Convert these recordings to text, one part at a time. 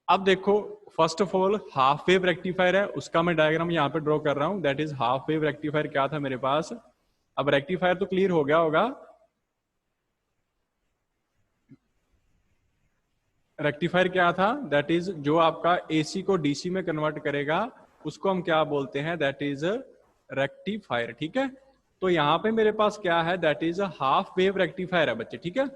अब देखो, first of all half wave rectifier है, उसका मैं डायग्राम यहाँ पे ड्रॉ कर रहा हूँ। That is half wave rectifier क्या था मेरे पास। अब रेक्टिफायर तो क्लियर हो गया होगा। रेक्टिफायर क्या था, दैट इज जो आपका एसी को डीसी में कन्वर्ट करेगा, उसको हम क्या बोलते हैं, दैट इज रेक्टिफायर। ठीक है, तो यहाँ पे मेरे पास क्या है, that is half wave rectifier है बच्चे। ठीक है,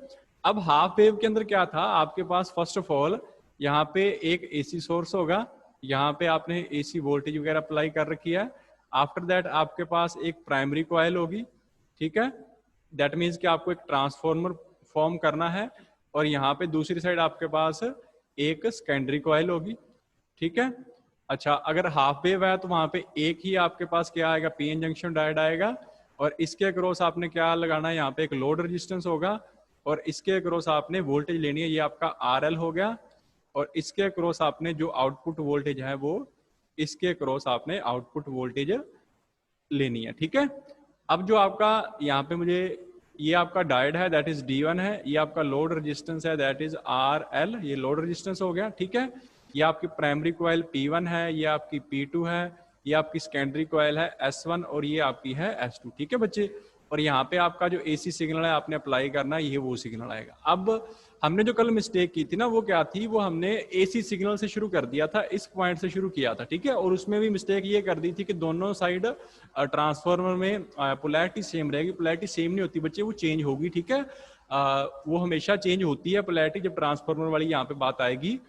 अब हाफ वेव के अंदर क्या था आपके पास, फर्स्ट ऑफ ऑल यहाँ पे एक एसी सोर्स होगा, यहाँ पे आपने एसी वोल्टेज वगैरह अप्लाई कर रखी है। आफ्टर दैट आपके पास एक प्राइमरी कॉइल होगी। ठीक है, दैट मीन्स कि आपको एक ट्रांसफॉर्मर फॉर्म करना है, और यहाँ पे दूसरी साइड आपके पास एक सेकेंडरी कॉइल होगी। ठीक है, अच्छा अगर हाफ वेव है तो वहां पे एक ही आपके पास क्या आएगा, पीएन जंक्शन डायोड आएगा, और इसके अक्रॉस आपने क्या लगाना है, यहाँ पे एक लोड रेजिस्टेंस होगा, और इसके अक्रॉस आपने वोल्टेज लेनी है, ये आपका आरएल हो गया, और इसके अक्रॉस आपने जो आउटपुट वोल्टेज है वो इसके अक्रॉस आपने आउटपुट वोल्टेज लेनी है। ठीक है, अब जो आपका यहाँ पे मुझे ये आपका डायोड है दैट इज D1 है, ये आपका लोड रेजिस्टेंस है दैट इज RL, ये लोड रेजिस्टेंस हो गया। ठीक है, ये आपकी प्राइमरी कॉइल P1 है, ये आपकी P2 है, ये आपकी सेकेंडरी कॉइल है S1, और ये आपकी है S2। ठीक है बच्चे, और यहाँ पे आपका जो AC सिग्नल है आपने अप्लाई करना है, ये वो सिग्नल आएगा। अब हमने जो कल मिस्टेक की थी ना, वो क्या थी, वो हमने AC सिग्नल से शुरू कर दिया था, इस पॉइंट से शुरू किया था। ठीक है, और उसमें भी मिस्टेक ये कर दी थी कि दोनों साइड ट्रांसफार्मर में पोलैरिटी सेम रहेगी। पोलैरिटी सेम नहीं होती बच्चे, वो चेंज होगी। ठीक है, वो हमेशा चेंज होती है पोलैरिटी जब ट्रांसफार्मर वाली यहाँ पे बात आएगी।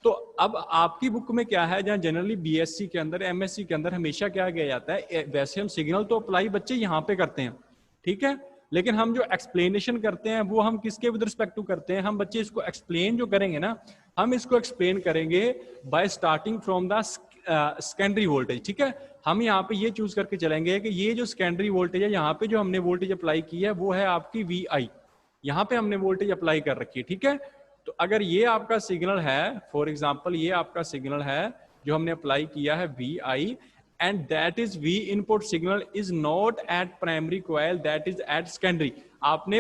तो अब आपकी बुक में क्या है, जहाँ जनरली बीएससी के अंदर, एमएससी के अंदर हमेशा क्या किया जाता है, वैसे हम सिग्नल तो अप्लाई बच्चे यहाँ पे करते हैं। ठीक है, लेकिन हम जो एक्सप्लेनेशन करते हैं वो हम किसके विद रिस्पेक्ट टू करते हैं, हम बच्चे इसको एक्सप्लेन जो करेंगे ना, हम इसको एक्सप्लेन करेंगे bye starting from the secondary voltage. ठीक है, हम यहाँ पे ये चूज करके चलेंगे कि ये जो सेकेंडरी वोल्टेज है, यहाँ पे जो हमने वोल्टेज अप्लाई की है वो है आपकी VI, यहाँ पे हमने वोल्टेज अप्लाई कर रखी है। ठीक है, तो अगर ये आपका सिग्नल है, फॉर एग्जांपल ये आपका सिग्नल है जो हमने अप्लाई किया है VI, and that is V input signal is not at primary coil, that is at secondary. आपने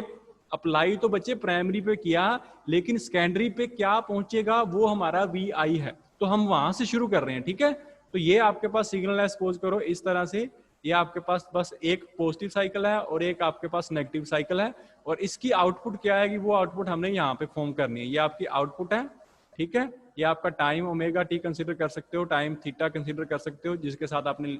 अप्लाई तो बच्चे प्राइमरी पे किया, लेकिन सेकेंडरी पे क्या पहुंचेगा वो हमारा VI है, तो हम वहां से शुरू कर रहे हैं। ठीक है, तो ये आपके पास सिग्नल है, सपोज करो इस तरह से, ये आपके पास बस एक पॉजिटिव साइकिल है और एक आपके पास नेगेटिव साइकिल है, और इसकी आउटपुट क्या आएगी, वो आउटपुट हमने यहाँ पे फॉर्म करनी है। ये आपकी आउटपुट है। ठीक है, ये आपका टाइम ओमेगा टी कंसीडर कर सकते हो, टाइम थीटा कंसीडर कर सकते हो, जिसके साथ आपने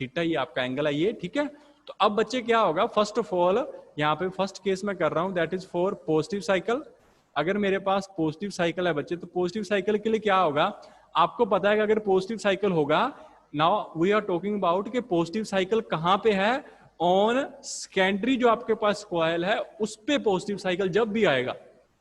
थीटा, ये आपका एंगल है ये। ठीक है, तो अब बच्चे क्या होगा, फर्स्ट ऑफ ऑल यहाँ पे फर्स्ट केस में कर रहा हूं, that is for positive cycle. अगर मेरे पास पॉजिटिव साइकिल है बच्चे, तो पॉजिटिव साइकिल के लिए क्या होगा, आपको पता है कि अगर पॉजिटिव साइकिल होगा, now we are talking about कि पॉजिटिव साइकिल कहां पे है, ऑन सेकेंडरी जो आपके पास कॉइल है उस पे पॉजिटिव साइकिल जब भी आएगा।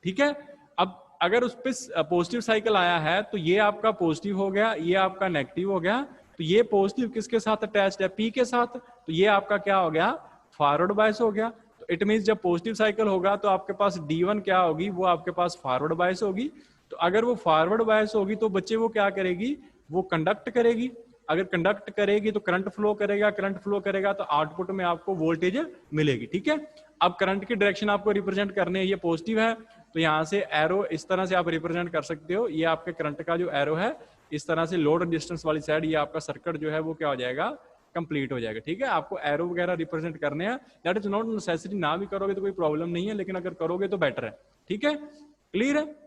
ठीक है, अब अगर उस पे पॉजिटिव साइकिल आया है तो ये आपका पॉजिटिव हो गया, ये आपका नेगेटिव हो गया, तो ये पॉजिटिव किसके साथ अटैच्ड है, P के साथ, तो ये आपका क्या हो गया, फॉरवर्ड बायस हो गया। तो इट मींस जब पॉजिटिव साइकिल होगा तो आपके पास D1 क्या होगी, वो आपके पास फॉरवर्ड बायस होगी। तो अगर वो फॉरवर्ड बायस होगी तो बच्चे वो क्या करेगी, वो कंडक्ट करेगी। अगर कंडक्ट करेगी तो करंट फ्लो करेगा, करंट फ्लो करेगा तो आउटपुट में आपको वोल्टेज मिलेगी। ठीक है, अब करंट की डायरेक्शन आपको रिप्रेजेंट करने है, ये पॉजिटिव है, तो यहाँ से एरो इस तरह से आप रिप्रेजेंट कर सकते हो। ये आपके करंट का जो एरो है, इस तरह से लोड रेजिस्टेंस वाली साइड, ये आपका सर्किट जो है वो क्या हो जाएगा, कंप्लीट हो जाएगा। ठीक है, आपको एरो वगैरह रिप्रेजेंट करने हैं, दैट इज नॉट नेसेसरी, ना भी करोगे तो कोई प्रॉब्लम नहीं है, लेकिन अगर करोगे तो बेटर है। ठीक है, क्लियर है।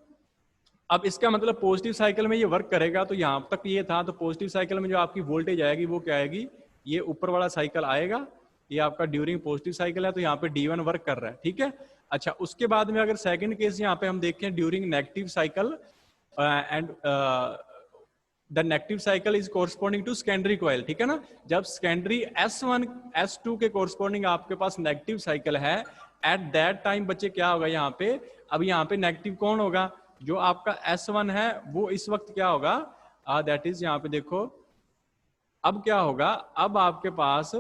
अब इसका मतलब पॉजिटिव साइकिल में ये वर्क करेगा, तो यहां तक ये था, तो पॉजिटिव साइकिल में जो आपकी वोल्टेज आएगी वो क्या आएगी, ये ऊपर वाला साइकिल आएगा, ये आपका ड्यूरिंग पॉजिटिव साइकिल है, तो यहाँ पे D1 वर्क कर रहा है। ठीक है, अच्छा उसके बाद में अगर सेकंड केस यहाँ पे हम देखें, during negative cycle and the negative cycle is corresponding to secondary coil. ठीक है ना, जब सेकेंडरी S1 S2 के कोरस्पॉन्डिंग आपके पास नेगेटिव साइकिल है, एट दैट टाइम बच्चे क्या होगा यहाँ पे, अब यहाँ पे नेगेटिव कौन होगा, जो आपका S1 है वो इस वक्त क्या होगा, दैट इज यहाँ पे देखो, अब क्या होगा, अब आपके पास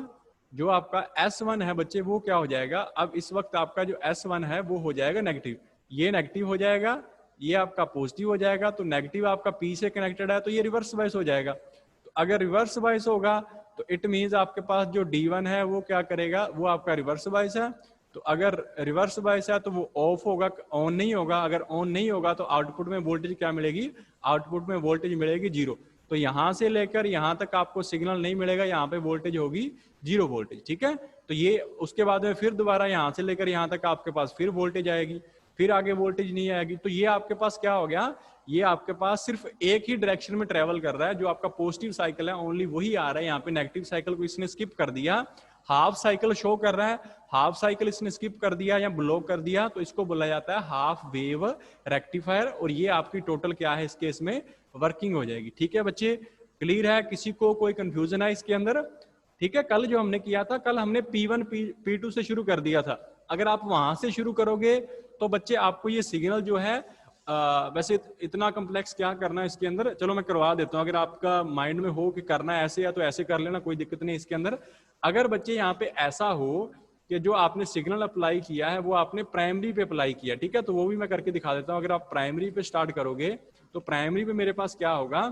जो आपका S1 है बच्चे वो क्या हो जाएगा, अब इस वक्त आपका जो S1 है वो हो जाएगा नेगेटिव, ये नेगेटिव हो जाएगा, ये आपका पॉजिटिव हो जाएगा, तो नेगेटिव आपका P से कनेक्टेड है, तो ये रिवर्स बायस हो जाएगा। तो अगर रिवर्स बायस होगा तो इट मींस आपके पास जो D1 है वो क्या करेगा, वो आपका रिवर्स बायस है, तो अगर रिवर्स बायस है तो वो ऑफ होगा, ऑन नहीं होगा। अगर ऑन नहीं होगा तो आउटपुट में वोल्टेज क्या मिलेगी, आउटपुट में वोल्टेज मिलेगी 0। तो यहां से लेकर यहां तक आपको सिग्नल नहीं मिलेगा, यहाँ पे वोल्टेज होगी 0 वोल्टेज, ठीक है। तो ये उसके बाद में फिर दोबारा यहां से लेकर यहां तक आपके पास फिर वोल्टेज आएगी, फिर आगे वोल्टेज नहीं आएगी। तो ये आपके पास क्या हो गया, ये आपके पास सिर्फ एक ही डायरेक्शन में ट्रेवल कर रहा है, जो आपका पॉजिटिव साइकिल है ओनली वही आ रहा है। यहाँ पे नेगेटिव साइकिल को इसने स्किप कर दिया, हाफ साइकिल शो कर रहा है, हाफ साइकिल इसने स्किप कर दिया या ब्लॉक कर दिया, तो इसको बोला जाता है हाफ वेव रेक्टिफायर। और ये आपकी टोटल क्या है इस केस में, वर्किंग हो जाएगी। ठीक है बच्चे, क्लियर है? किसी को कोई कंफ्यूजन है इसके अंदर? ठीक है, कल जो हमने किया था, कल हमने P1 P2 से शुरू कर दिया था। अगर आप वहां से शुरू करोगे तो बच्चे आपको ये सिग्नल जो है वैसे इतना कम्प्लेक्स क्या करना है इसके अंदर, चलो मैं करवा देता हूँ। अगर आपका माइंड में हो कि करना है ऐसे या तो ऐसे कर लेना, कोई दिक्कत नहीं इसके अंदर। अगर बच्चे यहाँ पे ऐसा हो कि जो आपने सिग्नल अप्लाई किया है वो आपने प्राइमरी पे अप्लाई किया, ठीक है, तो वो भी मैं करके दिखा देता हूँ। अगर आप प्राइमरी पे स्टार्ट करोगे तो प्राइमरी पे मेरे पास क्या होगा,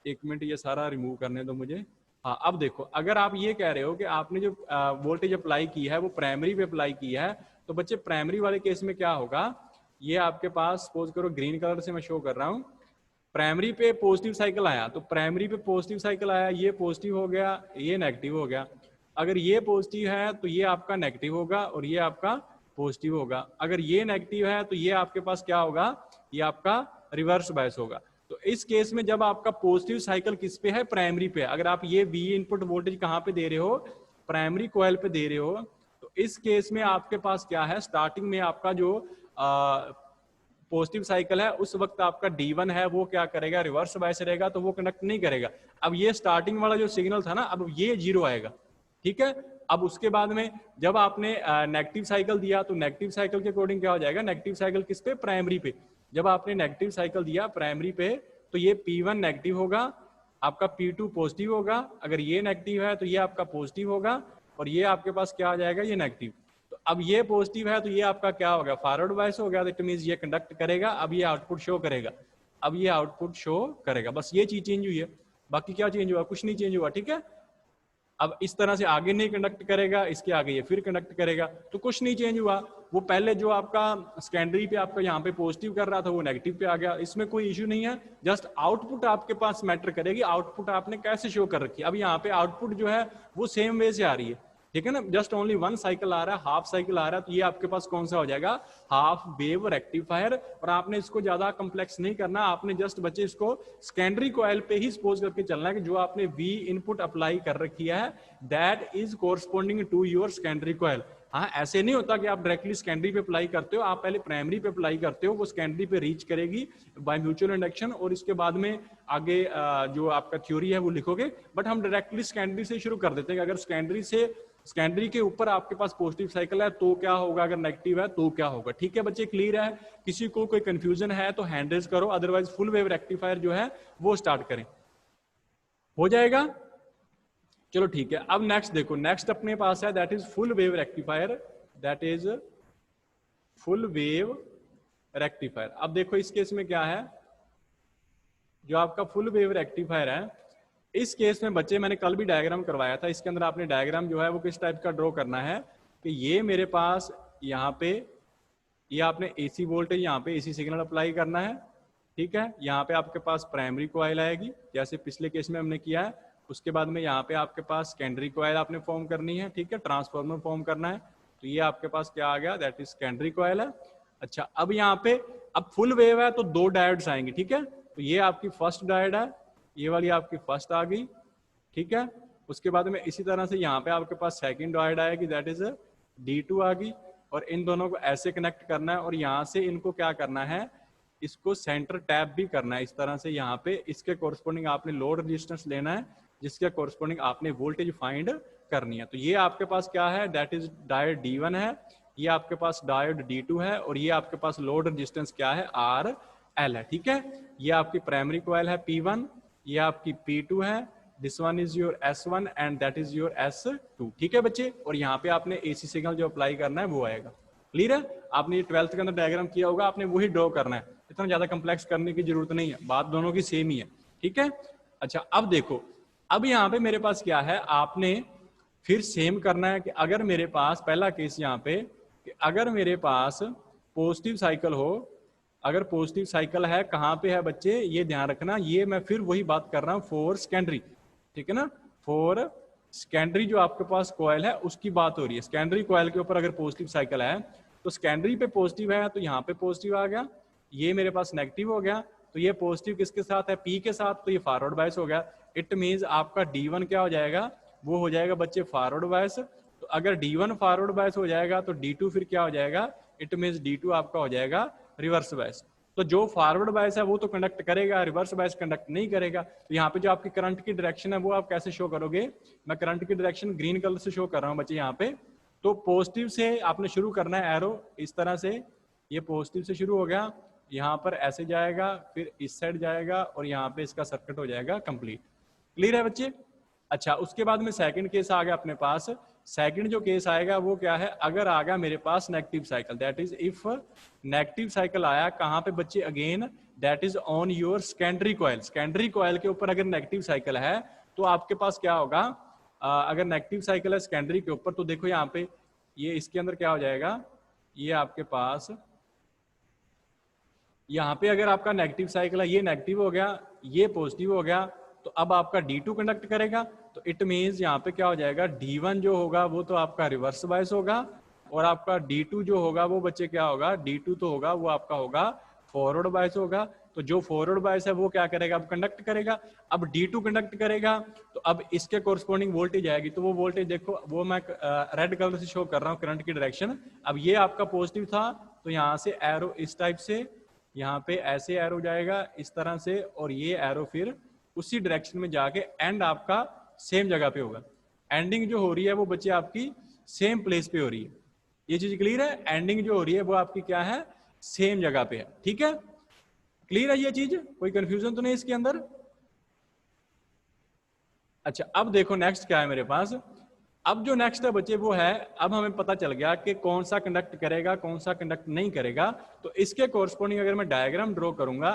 एक मिनट ये सारा रिमूव करने दो मुझे। हाँ, अब देखो, अगर आप ये कह रहे हो कि आपने जो वोल्टेज अप्लाई की है वो प्राइमरी पे अप्लाई किया है, तो बच्चे प्राइमरी वाले केस में क्या होगा, ये आपके पास सपोज करो ग्रीन कलर से मैं शो कर रहा हूँ, प्राइमरी पे पॉजिटिव साइकिल आया, तो प्राइमरी पे पॉजिटिव साइकिल आया, ये पॉजिटिव हो गया, ये नेगेटिव हो गया। अगर ये पॉजिटिव है तो ये आपका नेगेटिव होगा और ये आपका पॉजिटिव होगा। अगर ये नेगेटिव है तो ये आपके पास क्या होगा, ये आपका रिवर्स बायस होगा। तो इस केस में जब आपका पॉजिटिव साइकिल किस पे है, प्राइमरी पे, अगर आप ये V इनपुट वोल्टेज कहाँ पे दे रहे हो, प्राइमरी कॉइल पे दे रहे हो, तो इस केस में आपके पास क्या है, स्टार्टिंग में आपका जो पॉजिटिव साइकिल है उस वक्त आपका D1 है वो क्या करेगा, रिवर्स बायस रहेगा, तो वो कनेक्ट नहीं करेगा। अब ये स्टार्टिंग वाला जो सिग्नल था ना, अब ये 0 आएगा, ठीक है। अब उसके बाद में जब आपने नेगेटिव साइकिल दिया तो नेगेटिव साइकिल के अकॉर्डिंग क्या हो जाएगा, नेगेटिव साइकिल किस पे, प्राइमरी पे। जब आपने नेगेटिव साइकिल दिया प्राइमरी पे तो ये P1 नेगेटिव होगा, आपका P2 पॉजिटिव होगा। अगर ये नेगेटिव है तो ये आपका पॉजिटिव होगा और ये आपके पास क्या आ जाएगा, ये नेगेटिव। तो अब ये पॉजिटिव है तो ये आपका क्या होगा, फॉरवर्ड बायस हो गया, दैट मींस ये कंडक्ट करेगा। अब ये आउटपुट शो करेगा, अब ये आउटपुट शो करेगा, बस ये चीज चेंज हुई है, बाकी क्या चेंज हुआ, कुछ नहीं चेंज हुआ, ठीक है। अब इस तरह से आगे नहीं कंडक्ट करेगा, इसके आगे ये फिर कंडक्ट करेगा, तो कुछ नहीं चेंज हुआ। वो पहले जो आपका सेकेंडरी पे आपका यहाँ पे पॉजिटिव कर रहा था वो नेगेटिव पे आ गया, इसमें कोई इश्यू नहीं है। जस्ट आउटपुट आपके पास मैटर करेगी, आउटपुट आपने कैसे शो कर रखी है। अब यहाँ पे आउटपुट जो है वो सेम वे से आ रही है, ठीक है ना, जस्ट ओनली 1 साइकिल आ रहा है, हाफ साइकिल आ रहा है, तो ये आपके पास कौन सा हो जाएगा, हाफ वेव रेक्टिफायर। और आपने इसको ज्यादा कम्प्लेक्स नहीं करना, आपने जस्ट बच्चे इसको सेकेंडरी कॉइल पे ही सपोज करके चलना है कि जो आपने V इनपुट अप्लाई कर रखी है that is corresponding to your secondary coil. हाँ, ऐसे नहीं होता कि आप डायरेक्टली सेकेंडरी पे अप्लाई करते हो, आप पहले प्राइमरी पे अप्लाई करते हो, वो सेकेंडरी पे रीच करेगी बाय म्यूचुअल इंडक्शन, और इसके बाद में आगे जो आपका थ्योरी है वो लिखोगे। बट हम डायरेक्टली सेकेंडरी से शुरू कर देते हैं। अगर सेकेंडरी के ऊपर आपके पास पॉजिटिव साइकिल है तो क्या होगा, अगर नेगेटिव है तो क्या होगा। ठीक है बच्चे, क्लियर है? किसी को कोई कंफ्यूजन है तो हैंड रेज करो, अदरवाइज फुल वेव रेक्टिफायर जो है वो स्टार्ट करें, हो जाएगा। चलो ठीक है, अब नेक्स्ट देखो, नेक्स्ट अपने पास है that is full wave rectifier, that is full wave rectifier. अब देखो इस केस में क्या है, जो आपका फुल वेव रेक्टिफायर है, इस केस में बच्चे मैंने कल भी डायग्राम करवाया था, इसके अंदर आपने डायग्राम जो है वो किस टाइप का ड्रॉ करना है कि ये मेरे पास यहाँ पे ये आपने AC वोल्टेज यहाँ पे AC सिग्नल अप्लाई करना है, ठीक है। यहाँ पे आपके पास प्राइमरी कॉइल आएगी जैसे पिछले केस में हमने किया है, उसके बाद में यहाँ पे आपके पास सेकेंडरी कॉइल आपने फॉर्म करनी है, ठीक है, ट्रांसफार्मर फॉर्म करना है। तो ये आपके पास क्या आ गया, दैट इज सेकेंडरी कॉइल है। अच्छा, अब यहाँ पे अब फुल वेव है तो 2 डायोड्स आएंगे, ठीक है। तो ये आपकी फर्स्ट डायोड है, ये वाली आपकी फर्स्ट आ गई, ठीक है। उसके बाद में इसी तरह से यहाँ पे आपके पास सेकंड डायोड आएगी, दैट इज D2 आ गई, और इन दोनों को ऐसे कनेक्ट करना है और यहाँ से इनको क्या करना है, इसको सेंटर टैप भी करना है इस तरह से। यहाँ पे इसके कोरस्पोंडिंग आपने लोड रेजिस्टेंस लेना है, जिसके कोरस्पोंडिंग आपने वोल्टेज फाइंड करनी है। तो ये आपके पास क्या है, दैट इज डायोड D1 है, ये आपके पास डायोड D2 है, और ये आपके पास लोड रेजिस्टेंस क्या है, RL है, ठीक है। ये आपकी प्राइमरी कॉइल है P1, ये आपकी P2 है, this one is your S1 and that is your S2, ठीक है बच्चे। और यहाँ पे आपने AC सिग्नल जो अप्लाई करना है वो आएगा, क्लियर है। आपने 12th के अंदर डायग्राम किया होगा, आपने वही ड्रॉ करना है, इतना ज्यादा कंप्लेक्स करने की जरूरत नहीं है, बात दोनों की सेम ही है, ठीक है। अच्छा, अब देखो, अब यहाँ पे मेरे पास क्या है, आपने फिर सेम करना है कि अगर मेरे पास पहला केस यहाँ पे कि अगर मेरे पास पॉजिटिव साइकिल हो, अगर पॉजिटिव साइकिल है कहाँ पे है बच्चे, ये ध्यान रखना, ये मैं फिर वही बात कर रहा हूँ फॉर सेकेंडरी, ठीक है ना, फॉर सेकेंडरी जो आपके पास कॉइल है उसकी बात हो रही है। सेकेंडरी कॉइल के ऊपर अगर पॉजिटिव साइकिल है तो सेकेंडरी पे पॉजिटिव है तो यहाँ पे पॉजिटिव आ गया, ये मेरे पास नेगेटिव हो गया, तो ये पॉजिटिव किसके साथ है, पी के साथ, तो ये फॉरवर्ड बायस हो गया। इट मींस आपका D1 क्या हो जाएगा, वो हो जाएगा बच्चे फॉरवर्ड बायस। तो अगर D1 फॉरवर्ड बायस हो जाएगा तो D2 फिर क्या हो जाएगा, इट मींस D2 आपका हो जाएगा रिवर्स बायस। तो जो फॉरवर्ड बायस है वो तो कंडक्ट करेगा, रिवर्स बायस कंडक्ट नहीं करेगा। तो यहाँ पे जो आपकी करंट की डायरेक्शन है वो आप कैसे शो करोगे, मैं करंट की डायरेक्शन ग्रीन कलर से शो कर रहा हूँ बच्चे यहाँ पे। तो पॉजिटिव से आपने शुरू करना है एरो इस तरह से, ये पॉजिटिव से शुरू हो गया, यहाँ पर ऐसे जाएगा, फिर इस साइड जाएगा और यहाँ पे इसका सर्किट हो जाएगा कंप्लीट। क्लियर है बच्चे? अच्छा, उसके बाद में सेकंड केस आ गया अपने पास। सेकंड जो केस आएगा वो क्या है, अगर आ गया मेरे पास negative cycle, that is if negative cycle आया कहाँ पे बच्चे, again that is on your secondary coil. Secondary coil के ऊपर अगर नेगेटिव साइकिल है तो आपके पास क्या होगा, अगर नेगेटिव साइकिल है सेकेंडरी के ऊपर तो देखो यहाँ पे ये इसके अंदर क्या हो जाएगा, ये आपके पास यहाँ पे अगर आपका नेगेटिव साइकिल है, ये नेगेटिव हो गया, ये पॉजिटिव हो गया, तो अब आपका D2 कंडक्ट करेगा, तो इट मींस यहाँ पे क्या हो जाएगा, D1 जो होगा वो तो आपका रिवर्स बायस होगा और आपका D2 जो होगा वो बच्चे क्या होगा, D2 तो होगा वो आपका होगा फॉरवर्ड बायस होगा। तो जो फॉरवर्ड बायस है वो क्या करेगा, अब कंडक्ट करेगा। अब D2 कंडक्ट करेगा तो अब इसके कोरस्पॉन्डिंग वोल्टेज आएगी, तो वो वोल्टेज देखो वो मैं रेड कलर से शो कर रहा हूँ करंट की डायरेक्शन। अब ये आपका पॉजिटिव था तो यहाँ से एरो इस टाइप से, यहाँ पे ऐसे एरो जाएगा इस तरह से, और ये एरो फिर उसी डायरेक्शन में जाके एंड आपका सेम जगह पे होगा। एंडिंग जो हो रही है वो बच्चे आपकी सेम प्लेस पे हो रही है। ये चीज क्लियर है, एंडिंग जो हो रही है वो आपकी क्या है, सेम जगह पे है। ठीक है, क्लियर है ये चीज, कोई कंफ्यूजन तो नहीं इसके अंदर? अच्छा, अब देखो नेक्स्ट क्या है मेरे पास। अब जो नेक्स्ट है बच्चे वो है, अब हमें पता चल गया कि कौन सा कंडक्ट करेगा कौन सा कंडक्ट नहीं करेगा, तो इसके कोरस्पॉन्डिंग अगर मैं डायग्राम ड्रॉ करूंगा।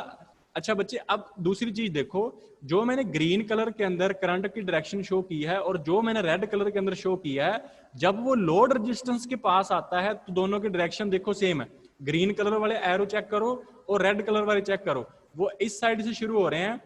अच्छा बच्चे, अब दूसरी चीज देखो, जो मैंने ग्रीन कलर के अंदर करंट की डायरेक्शन शो की है और जो मैंने रेड कलर के अंदर शो किया है, जब वो लोड रेजिस्टेंस के पास आता है तो दोनों की डायरेक्शन देखो सेम है। ग्रीन कलर वाले एरो चेक करो और रेड कलर वाले चेक करो, वो इस साइड से शुरू हो रहे हैं,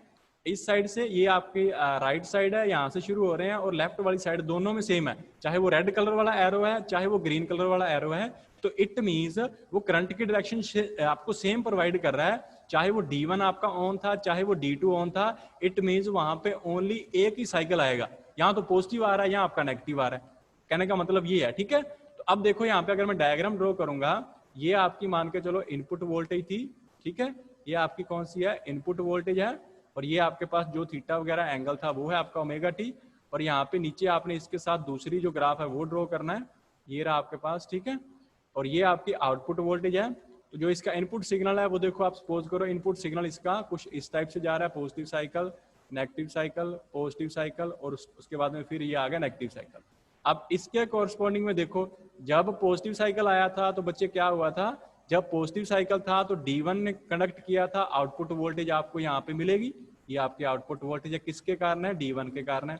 इस साइड से, ये आपकी राइट साइड है, यहाँ से शुरू हो रहे हैं, और लेफ्ट वाली साइड दोनों में सेम है, चाहे वो रेड कलर वाला एरो है चाहे वो ग्रीन कलर वाला एरो है। तो इट मींस वो करंट की डायरेक्शन आपको सेम प्रोवाइड कर रहा है, चाहे वो D1 आपका ऑन था चाहे वो D2 ऑन था। इट मींस वहां पे ओनली एक ही साइकिल आएगा, यहाँ तो पॉजिटिव आ रहा है यहाँ आपका नेगेटिव आ रहा है, कहने का मतलब ये है। ठीक है, तो अब देखो यहाँ पे अगर मैं डायग्राम ड्रॉ करूंगा, ये आपकी मान के चलो इनपुट वोल्टेज थी, ठीक है, ये आपकी कौन सी है, इनपुट वोल्टेज है, और ये आपके पास जो थीटा वगैरह एंगल था वो है आपका ओमेगा टी, और यहाँ पे नीचे आपने इसके साथ दूसरी जो ग्राफ है वो ड्रॉ करना है, ये रहा आपके पास। ठीक है, और ये आपकी आउटपुट वोल्टेज है। तो जो इसका इनपुट सिग्नल है वो देखो, आप सपोज करो इनपुट सिग्नल इसका कुछ इस टाइप से जा रहा है, positive cycle, negative cycle, positive cycle, और उसके बाद में फिर ये आ गया नेगेटिव साइकिल। अब इसके कोरस्पॉन्डिंग में देखो, जब पॉजिटिव साइकिल आया था तो बच्चे क्या हुआ था, जब पॉजिटिव साइकिल था तो D1 ने कंडक्ट किया था, आउटपुट वोल्टेज आपको यहाँ पे मिलेगी, ये आपकी आउटपुट वोल्टेज है, किसके कारण है, D1 के कारण है।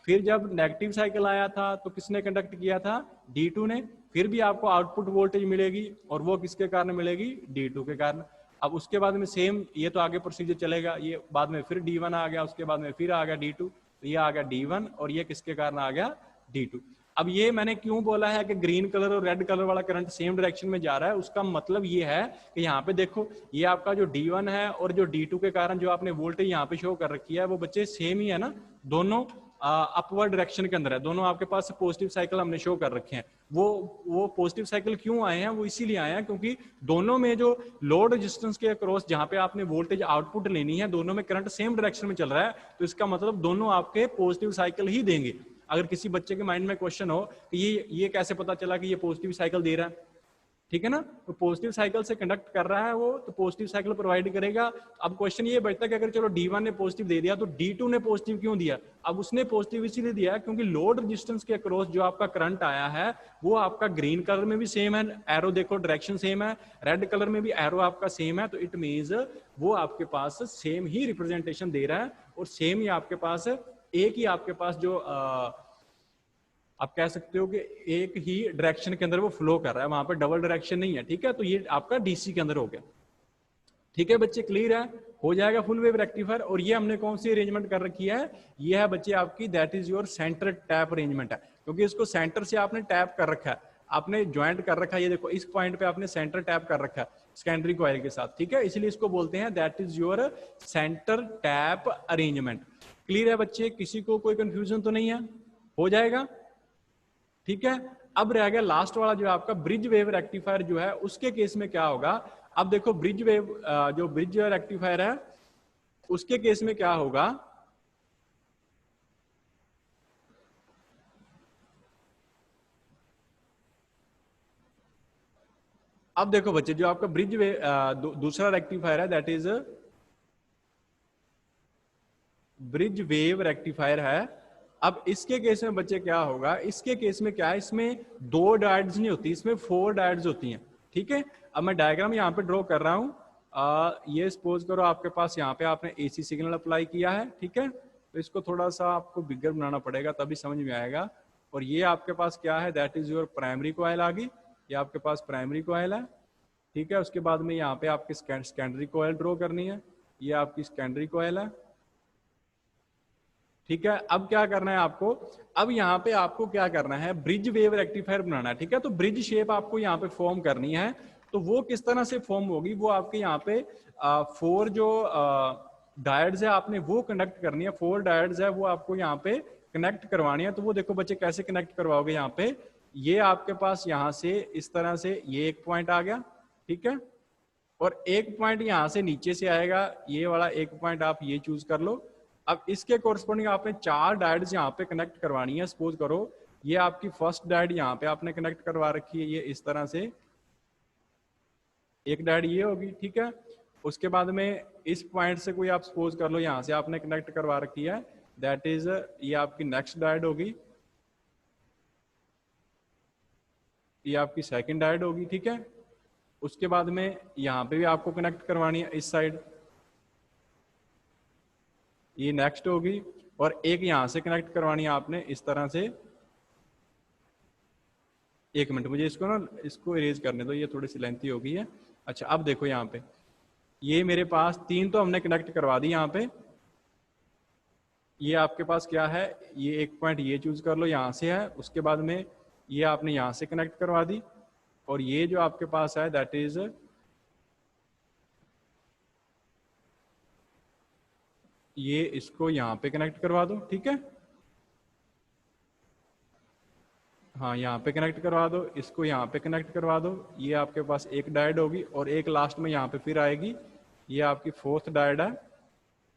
फिर जब नेगेटिव साइकिल आया था तो किसने कंडक्ट किया था, D2 ने, फिर भी आपको आउटपुट वोल्टेज मिलेगी, और वो किसके कारण मिलेगी, D2 के कारण। अब उसके बाद में सेम, ये तो आगे प्रोसीजर चलेगा, ये बाद में फिर D1 आ गया, उसके बाद में फिर आ गया D2, तो ये आ गया D1, और ये किसके कारण आ गया, D2। अब ये मैंने क्यों बोला है कि ग्रीन कलर और रेड कलर वाला करंट सेम डायरेक्शन में जा रहा है, उसका मतलब ये है कि यहाँ पे देखो, ये आपका जो D1 है और जो D2 के कारण जो आपने वोल्टेज यहाँ पे शो कर रखी है वो बच्चे सेम ही है ना, दोनों अपवर्ड डायरेक्शन के अंदर है, दोनों आपके पास पॉजिटिव साइकिल हमने शो कर रखे हैं। वो पॉजिटिव साइकिल क्यों आए हैं, वो इसीलिए आए हैं क्योंकि दोनों में जो लोड रेजिस्टेंस के अक्रॉस जहां पे आपने वोल्टेज आउटपुट लेनी है, दोनों में करंट सेम डायरेक्शन में चल रहा है, तो इसका मतलब दोनों आपके पॉजिटिव साइकिल ही देंगे। अगर किसी बच्चे के माइंड में क्वेश्चन हो कि ये कैसे पता चला कि ये पॉजिटिव साइकिल दे रहा है, ठीक है ना, तो पॉजिटिव साइकिल से कंडक्ट कर रहा है वो, तो पॉजिटिव साइकिल प्रोवाइड करेगा। अब क्वेश्चन ये बचता है कि अगर चलो D1 ने पॉजिटिव दे दिया तो D2 ने पॉजिटिव क्यों दिया। अब उसने पॉजिटिव इसीलिए दिया क्योंकि लोड रेजिस्टेंस के अक्रॉस जो आपका करंट आया है वो आपका ग्रीन कलर में भी सेम है, एरो देखो डायरेक्शन सेम है, रेड कलर में भी एरो आपका सेम है, तो इट मींस वो आपके पास सेम ही रिप्रेजेंटेशन दे रहा है, और सेम ही आपके पास एक ही आपके पास जो आप कह सकते हो कि एक ही डायरेक्शन के अंदर वो फ्लो कर रहा है, वहां पर डबल डायरेक्शन नहीं है, ठीक है। तो ये आपका डीसी के अंदर हो गया, ठीक है बच्चे, क्लियर है, हो जाएगा फुल वेव रेक्टिफायर। और ये हमने कौन सी अरेंजमेंट कर रखी है, ये है बच्चे आपकी that is your centre tap arrangement है, क्योंकि इसको सेंटर से आपने टैप कर रखा है, आपने ज्वाइंट कर रखा है, ये देखो इस पॉइंट पे आपने सेंटर टैप कर रखा है सेकेंडरी कॉइल के साथ, ठीक है, इसलिए इसको बोलते हैं that is your centre tap arrangement. Clear है बच्चे, किसी को कोई कंफ्यूजन तो नहीं है, हो जाएगा, ठीक है। अब रह गया लास्ट वाला जो आपका ब्रिज वेव रेक्टिफायर जो है, उसके केस में क्या होगा। अब देखो ब्रिज वेव जो ब्रिज रेक्टिफायर है उसके केस में क्या होगा, अब देखो बच्चे जो आपका ब्रिज वेव दूसरा रेक्टिफायर है that is bridge wave rectifier है। अब इसके केस में बच्चे क्या होगा, इसके केस में क्या है, इसमें 2 डायोड्स नहीं होती, इसमें 4 डायोड्स होती हैं, ठीक है। अब मैं डायग्राम यहाँ पे ड्रॉ कर रहा हूँ, ये सपोज करो आपके पास यहाँ पे आपने एसी सिग्नल अप्लाई किया है, ठीक है, तो इसको थोड़ा सा आपको बिगर बनाना पड़ेगा तभी समझ में आएगा। और ये आपके पास क्या है, that is your primary coil आ गई, ये आपके पास प्राइमरी कॉइल है, ठीक है। उसके बाद में यहाँ पे आपकी सेकेंडरी कॉइल ड्रॉ करनी है, ये आपकी सेकेंडरी कॉइल है, ठीक है। अब क्या करना है आपको, अब यहाँ पे आपको क्या करना है, ब्रिज वेव रेक्टिफायर बनाना है, ठीक है। तो ब्रिज शेप आपको यहाँ पे फॉर्म करनी है, तो वो किस तरह से फॉर्म होगी, वो आपके यहाँ पे 4 जो डायोड्स है आपने वो कनेक्ट करनी है, 4 डायोड्स है वो आपको यहाँ पे कनेक्ट करवानी है। तो वो देखो बच्चे कैसे कनेक्ट करवाओगे, यहाँ पे ये आपके पास यहाँ से इस तरह से ये एक पॉइंट आ गया, ठीक है, और एक पॉइंट यहाँ से नीचे से आएगा, ये वाला एक पॉइंट आप ये चूज कर लो। अब इसके कोरस्पोंडिंग आपने 4 डायोड्स यहाँ पे कनेक्ट करवानी है। सपोज करो ये आपकी फर्स्ट डायोड यहाँ पे आपने कनेक्ट करवा रखी है, ये इस तरह से एक डायोड ये होगी, ठीक है। उसके बाद में इस पॉइंट से कोई आप सपोज कर लो यहाँ से आपने कनेक्ट करवा रखी है, दैट इज ये आपकी नेक्स्ट डायोड होगी, ये आपकी सेकंड डायोड होगी, ठीक है। उसके बाद में यहाँ पे भी आपको कनेक्ट करवानी है इस साइड, ये नेक्स्ट होगी, और एक यहां से कनेक्ट करवानी है आपने इस तरह से। एक मिनट मुझे इसको ना इसको इरेज करने दो, ये थोड़ी सी लेंथी हो गई है। अच्छा अब देखो यहाँ पे ये मेरे पास 3 तो हमने कनेक्ट करवा दी यहाँ पे, ये आपके पास क्या है, ये एक पॉइंट ये चूज कर लो यहाँ से है, उसके बाद में ये आपने यहाँ से कनेक्ट करवा दी, और ये जो आपके पास है दैट इज ये इसको यहाँ पे कनेक्ट करवा दो, ठीक है, हाँ यहाँ पे कनेक्ट करवा दो, इसको यहाँ पे कनेक्ट करवा दो, ये आपके पास एक डायोड होगी, और एक लास्ट में यहाँ पे फिर आएगी, ये आपकी 4th डायोड है,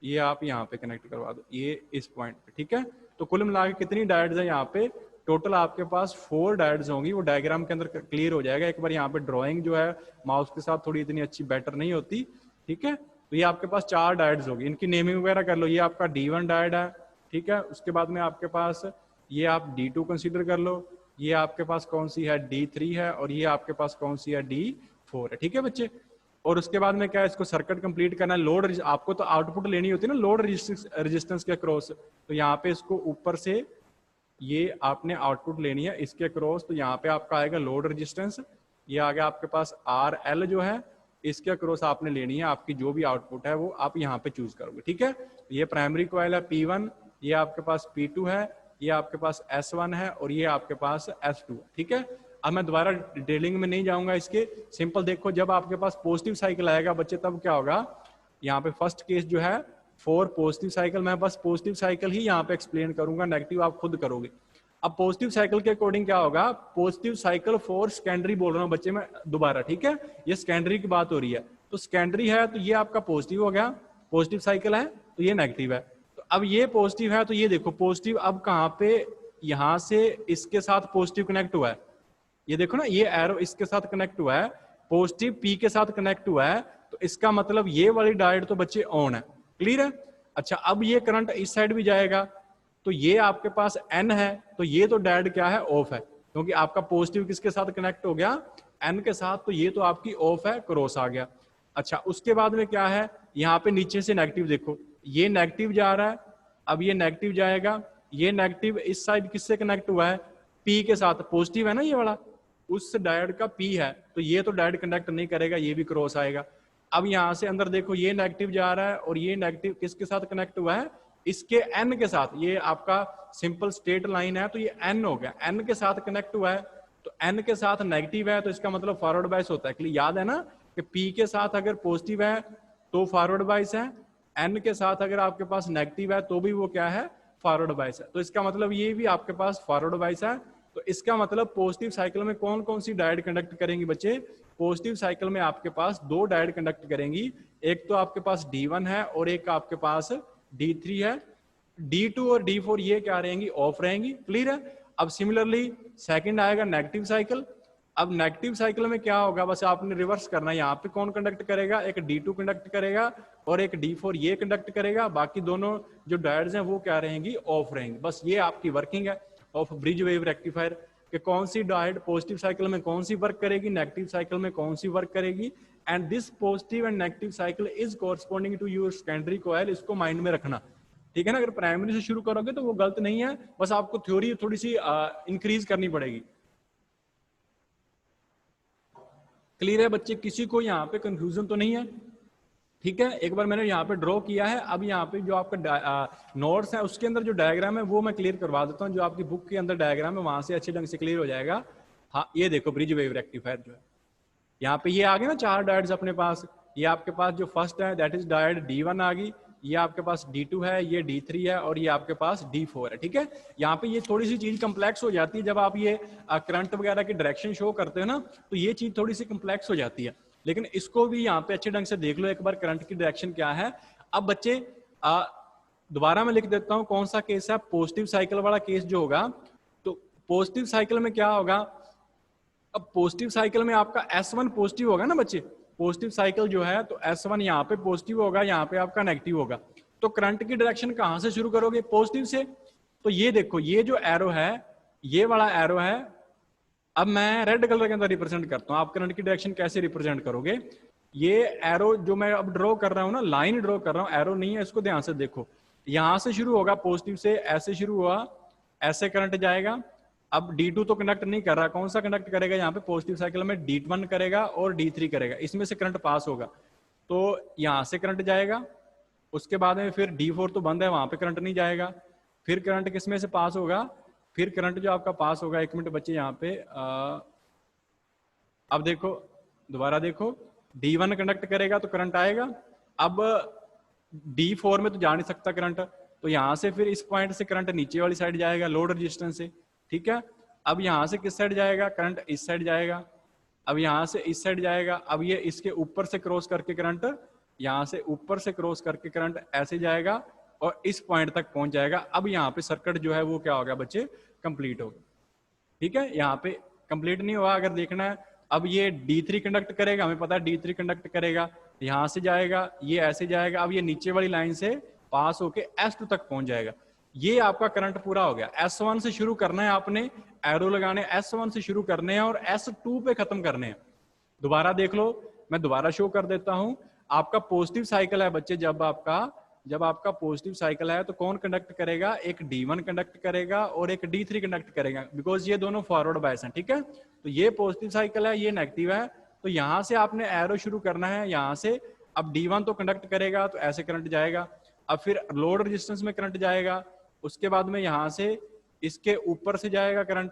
ये आप यहाँ पे कनेक्ट करवा दो, ये इस पॉइंट पे, ठीक है। तो कुल मिला के कितनी डायोड्स है यहाँ पे, टोटल आपके पास 4 डायोड्स होंगी, वो डायग्राम के अंदर क्लियर हो जाएगा। एक बार यहाँ पे ड्राइंग जो है माउस के साथ थोड़ी इतनी अच्छी बेटर नहीं होती, ठीक है। तो ये आपके पास 4 डायोड्स होगी, इनकी नेमिंग वगैरह कर लो, ये आपका D1 डायोड है, ठीक है। उसके बाद में आपके पास ये आप D2 कंसीडर कर लो, ये आपके पास कौन सी है D3 है, और ये आपके पास कौन सी है D4 है, ठीक है बच्चे। और उसके बाद में क्या है, इसको सर्किट कंप्लीट करना है, लोड आपको तो आउटपुट लेनी होती है ना लोड रेजिस्टेंस के क्रॉस, तो यहाँ पे इसको ऊपर से ये आपने आउटपुट लेनी है इसके क्रॉस, तो यहाँ पे आपका आएगा लोड रेजिस्टेंस, ये आ गया आपके पास RL जो है, इसके क्रॉस आपने लेनी है, आपकी जो भी आउटपुट है वो आप यहाँ पे चूज करोगे, ठीक है। ये प्राइमरी कॉइल है P1, ये आपके पास P2 है, ये आपके पास S1 है, और ये आपके पास S2 है, ठीक है। अब मैं दोबारा डिटेलिंग में नहीं जाऊंगा इसके, सिंपल देखो जब आपके पास पॉजिटिव साइकिल आएगा बच्चे तब क्या होगा, यहाँ पे फर्स्ट केस जो है 4 पॉजिटिव साइकिल, मैं बस पॉजिटिव साइकिल ही यहाँ पे एक्सप्लेन करूंगा, नेगेटिव आप खुद करोगे। अब पॉजिटिव साइकिल के अकॉर्डिंग क्या होगा, पॉजिटिव साइकिल फॉर सेकेंडरी बोल रहा हूँ बच्चे मैं दोबारा, ठीक है, ये सेकेंडरी की बात हो रही है, तो सेकेंडरी है तो ये आपका पॉजिटिव हो गया, पॉजिटिव साइकिल है तो ये नेगेटिव है। तो अब ये पॉजिटिव है तो ये देखो पॉजिटिव अब कहाँ पे, यहां से इसके साथ पॉजिटिव कनेक्ट हुआ है, ये देखो ना ये एरो इसके साथ कनेक्ट हुआ है, पॉजिटिव P के साथ कनेक्ट हुआ है, तो इसका मतलब ये वाली डायोड तो बच्चे ऑन है, क्लियर है। अच्छा अब ये करंट इस साइड भी जाएगा, तो ये आपके पास N है, तो ये तो डायोड क्या है ऑफ है, क्योंकि आपका पॉजिटिव किसके साथ कनेक्ट हो गया N के साथ, तो ये तो आपकी ऑफ है, क्रॉस आ गया। अच्छा उसके बाद में क्या है, यहाँ पे नीचे से नेगेटिव देखो, ये नेगेटिव जा रहा है, अब ये नेगेटिव जाएगा, ये नेगेटिव इस साइड किससे कनेक्ट हुआ है, पी के साथ पॉजिटिव है ना ये वाला, उस डायोड का पी है, तो ये तो डायोड कंडक्ट नहीं करेगा, ये भी क्रॉस आएगा। अब यहां से अंदर देखो ये नेगेटिव जा रहा है और ये नेगेटिव किसके साथ कनेक्ट हुआ है, इसके एन के साथ। ये आपका सिंपल स्ट्रेट लाइन है तो ये एन हो गया, एन के साथ कनेक्ट हुआ है, तो एन के साथ नेगेटिव है तो इसका मतलब फॉरवर्ड बायस होता है। याद है ना कि पी के साथ अगर पॉजिटिव है तो फॉरवर्ड बायस है, एन के साथ अगर आपके पास नेगेटिव है तो भी वो क्या है, फॉरवर्ड बायस है। तो इसका मतलब ये भी आपके पास फॉरवर्ड बायस है। तो इसका मतलब पॉजिटिव साइकिल में कौन कौन सी डायोड कंडक्ट करेंगी बच्चे, पॉजिटिव साइकिल में आपके पास दो डायोड कंडक्ट करेंगी, एक तो आपके पास D1 है और एक आपके पास D3 है। D2 और D4 ये क्या रहेंगी, ऑफ रहेंगी। क्लियर है। अब सिमिलरली सेकंड आएगा नेगेटिव साइकिल। अब नेगेटिव साइकिल में क्या होगा, बस आपने रिवर्स करना है, यहाँ पे कौन कंडक्ट करेगा, एक D2 कंडक्ट करेगा और एक D4 ये कंडक्ट करेगा, बाकी दोनों जो डायोड्स हैं वो क्या रहेंगी, ऑफ रहेंगी। बस ये आपकी वर्किंग है ऑफ ब्रिज वेव रेक्टिफायर कि कौन सी डायोड पॉजिटिव साइकिल में कौन सी वर्क करेगी, नेगेटिव साइकिल में कौन सी वर्क करेगी। And this positive and negative cycle is corresponding to your secondary coil, इसको माइंड में रखना, ठीक है ना। अगर प्राइमरी से शुरू करोगे तो वो गलत नहीं है, बस आपको थ्योरी थोड़ी सी इंक्रीज करनी पड़ेगी। क्लियर है बच्चे, किसी को यहाँ पे कंफ्यूजन तो नहीं है, ठीक है। एक बार मैंने यहाँ पे ड्रॉ किया है, अब यहाँ पे जो आपका नोट्स है उसके अंदर जो डायग्राम है वो मैं क्लियर करवा देता हूँ, जो आपकी बुक के अंदर डायग्राम है वहां से अच्छे ढंग से क्लियर हो जाएगा। हाँ ये देखो ब्रिज वेव रेक्टिफायर जो है यहाँ पे ये आ गए ना चार डायोड्स अपने पास। ये आपके पास जो फर्स्ट है दैट इज डायोड D1 आ गई, ये आपके पास D2 है, ये D3 है और ये आपके पास D4 है, ठीक है। यहाँ पे ये थोड़ी सी चीज कंप्लेक्स हो जाती है जब आप ये करंट वगैरह की डायरेक्शन शो करते हो ना, तो ये चीज थोड़ी सी कंप्लेक्स हो जाती है, लेकिन इसको भी यहाँ पे अच्छे ढंग से देख लो एक बार करंट की डायरेक्शन क्या है। अब बच्चे दोबारा मैं लिख देता हूँ कौन सा केस है, पॉजिटिव साइकिल वाला केस जो होगा। तो पॉजिटिव साइकिल में क्या होगा, अब पॉजिटिव साइकिल में आपका S1 पॉजिटिव होगा ना बच्चे, पॉजिटिव साइकिल जो है तो S1 यहाँ पे पॉजिटिव होगा, यहाँ पे आपका नेगेटिव होगा। तो करंट की डायरेक्शन कहां से शुरू करोगे, पॉजिटिव से। तो ये देखो ये जो एरो है, ये वाला एरो है, अब मैं रेड कलर के अंदर रिप्रेजेंट करता हूं, आप करंट की डायरेक्शन कैसे रिप्रेजेंट करोगे। ये एरो जो मैं अब ड्रॉ कर रहा हूं ना, लाइन ड्रॉ कर रहा हूं, एरो नहीं है, इसको ध्यान से देखो। यहां से शुरू होगा पॉजिटिव से, ऐसे शुरू हुआ, ऐसे करंट जाएगा। अब D2 तो कंडक्ट नहीं कर रहा, कौन सा कंडक्ट करेगा यहाँ पे पॉजिटिव साइकिल में, D1 करेगा और D3 करेगा, इसमें से करंट पास होगा। तो यहाँ से करंट जाएगा, उसके बाद में फिर D4 तो बंद है, वहां पे करंट नहीं जाएगा। फिर करंट किसमें से पास होगा, फिर करंट जो आपका पास होगा, एक मिनट बच्चे यहाँ पे अब देखो दोबारा देखो, D1 कंडक्ट करेगा तो करंट आएगा। अब D4 में तो जा नहीं सकता करंट, तो यहाँ से फिर इस पॉइंट से करंट नीचे वाली साइड जाएगा लोड रेजिस्टेंस से, ठीक है। अब यहाँ से किस साइड जाएगा, करंट इस साइड जाएगा। अब यहाँ से इस साइड जाएगा, अब ये इसके ऊपर से क्रॉस करके करंट, यहाँ से ऊपर से क्रॉस करके करंट ऐसे जाएगा और इस पॉइंट तक पहुंच जाएगा। अब यहाँ पे सर्किट जो है वो क्या हो गया बच्चे, कंप्लीट हो गया, ठीक है। यहाँ पे कंप्लीट नहीं हुआ, अगर देखना है, अब ये D3 कंडक्ट करेगा, हमें पता है D3 कंडक्ट करेगा, यहाँ से जाएगा, ये ऐसे जाएगा, अब ये नीचे वाली लाइन से पास होके S2 तक पहुंच जाएगा। ये आपका करंट पूरा हो गया। S1 से शुरू करना है आपने, एरो लगाने S1 से शुरू करने हैं और S2 पे खत्म करने हैं। दोबारा देख लो, मैं दोबारा शो कर देता हूं। आपका पॉजिटिव साइकिल है बच्चे, जब आपका पॉजिटिव साइकिल है तो कौन कंडक्ट करेगा, एक D1 कंडक्ट करेगा और एक D3 कंडक्ट करेगा, बिकॉज ये दोनों फॉरवर्ड बायस हैं, ठीक है। तो ये पॉजिटिव साइकिल है, ये नेगेटिव है, तो यहां से आपने एरो शुरू करना है, यहां से। अब D1 तो कंडक्ट करेगा तो ऐसे करंट जाएगा, अब फिर लोड रेजिस्टेंस में करंट जाएगा, उसके बाद में यहां से इसके ऊपर से जाएगा करंट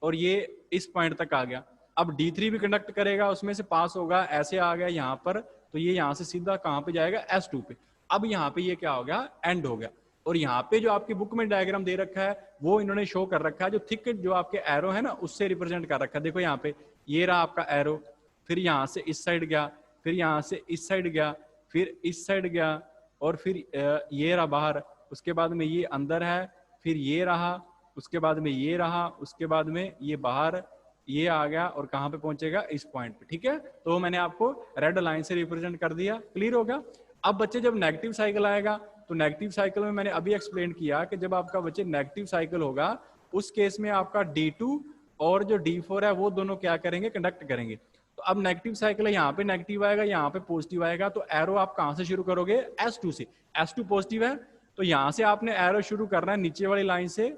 और ये इस पॉइंट तक आ गया। अब D3 भी कंडक्ट करेगा, उसमें से पास होगा, ऐसे आ गया यहाँ पर, तो ये यहाँ से सीधा कहाँ पे जाएगा, S2 पे। अब यहाँ पे ये क्या हो गया, एंड हो गया। और यहाँ पे जो आपकी बुक में डायग्राम दे रखा है वो इन्होंने शो कर रखा है, जो थिक जो आपके एरो है ना उससे रिप्रेजेंट कर रखा है। देखो यहाँ पे ये रहा आपका एरो, फिर यहाँ से इस साइड गया, फिर यहाँ से इस साइड गया, फिर इस साइड गया और फिर ये रहा बाहर, उसके बाद में ये अंदर है, फिर ये रहा, उसके बाद में ये रहा, उसके बाद में ये बाहर, ये आ गया और कहाँ पे पहुंचेगा, इस पॉइंट पे, ठीक है। तो मैंने आपको रेड लाइन से रिप्रेजेंट कर दिया, क्लियर होगा। अब बच्चे जब नेगेटिव साइकिल आएगा तो नेगेटिव साइकिल में मैंने अभी एक्सप्लेन किया कि जब आपका बच्चे नेगेटिव साइकिल होगा उस केस में आपका D2 और जो D4 है वो दोनों क्या करेंगे, कंडक्ट करेंगे। तो अब नेगेटिव साइकिल है, यहाँ पे नेगेटिव आएगा, यहाँ पे पॉजिटिव आएगा, तो एरो आप कहाँ से शुरू करोगे, S2 से। S2 पॉजिटिव है तो यहाँ से आपने एरो शुरू करना है नीचे वाली लाइन से,